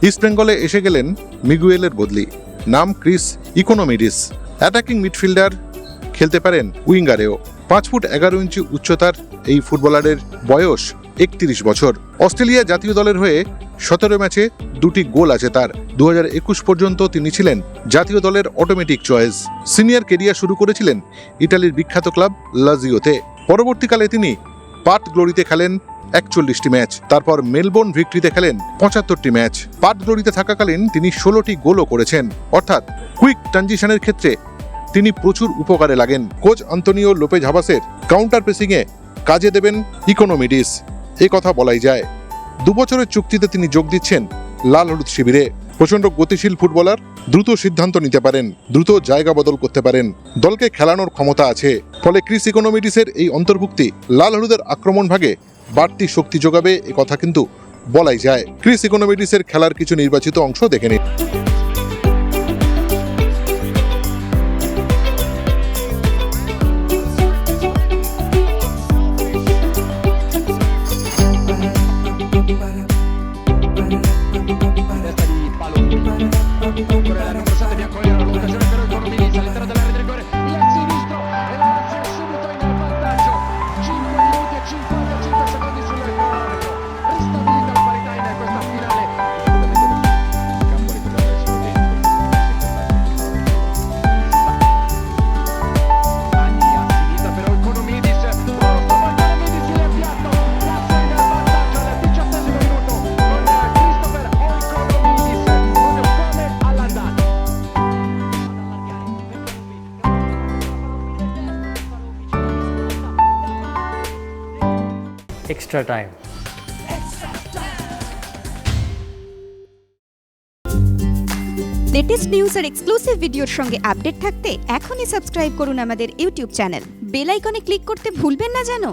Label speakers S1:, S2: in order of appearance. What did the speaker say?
S1: ইস্টবেঙ্গলে এসে গেলেন মিগুয়েলের বদলি, নাম ক্রিস ইকোনমিডিস। অ্যাটাকিং মিডফিল্ডার, খেলতে পারেন উইঙ্গারেও। 5 ফুট 11 ইঞ্চি উচ্চতার এই ফুটবলারের বয়স 31 বছর। অস্ট্রেলিয়া জাতীয় দলের হয়ে 17 ম্যাচে 2টি গোল আছে তার। 2021 পর্যন্ত তিনি ছিলেন জাতীয় দলের অটোমেটিক চয়েস। সিনিয়র কেরিয়ার শুরু করেছিলেন ইটালির বিখ্যাত ক্লাব লাজিওতে। পরবর্তীকালে তিনি পার্থ গ্লোরিতে খেলেন 41টি ম্যাচ, তারপর মেলবোর্ন ভিক্টরিতে খেলেন 75টি ম্যাচ। পার্থ গ্লোরিতে থাকাকালীন তিনি 16টি গোলও করেছেন। অর্থাৎ কুইক ট্রানজিশনের ক্ষেত্রে তিনি প্রচুর উপকারে লাগেন। কোচ আন্তোনিও লোপেজ হাবাসের কাউন্টার প্রেসিংয়ে কাজে দেবেন ইকোনমিডিস, এ কথা বলাই যায়। 2 বছরের চুক্তিতে তিনি যোগ দিচ্ছেন লাল হলুদ শিবিরে। প্রচন্ড গতিশীল ফুটবলার, দ্রুত সিদ্ধান্ত নিতে পারেন, দ্রুত জায়গা বদল করতে পারেন, দলকে খেলানোর ক্ষমতা আছে। ফলে ক্রিস ইকোনমিডিসের এই অন্তর্ভুক্তি লাল হলুদের আক্রমণ ভাগে বাড়তি শক্তি যোগাবে, এ কথা কিন্তু বলাই যায়। ক্রিস ইকোনমিডিসের খেলার কিছু নির্বাচিত অংশ দেখে নিন।
S2: extra time.
S3: লেটেস্ট নিউজ আর এক্সক্লুসিভ ভিডিওর সঙ্গে আপডেট থাকতে এখনই সাবস্ক্রাইব করুন আমাদের ইউটিউব চ্যানেল। বেল আইকনে ক্লিক করতে ভুলবেন না যেন।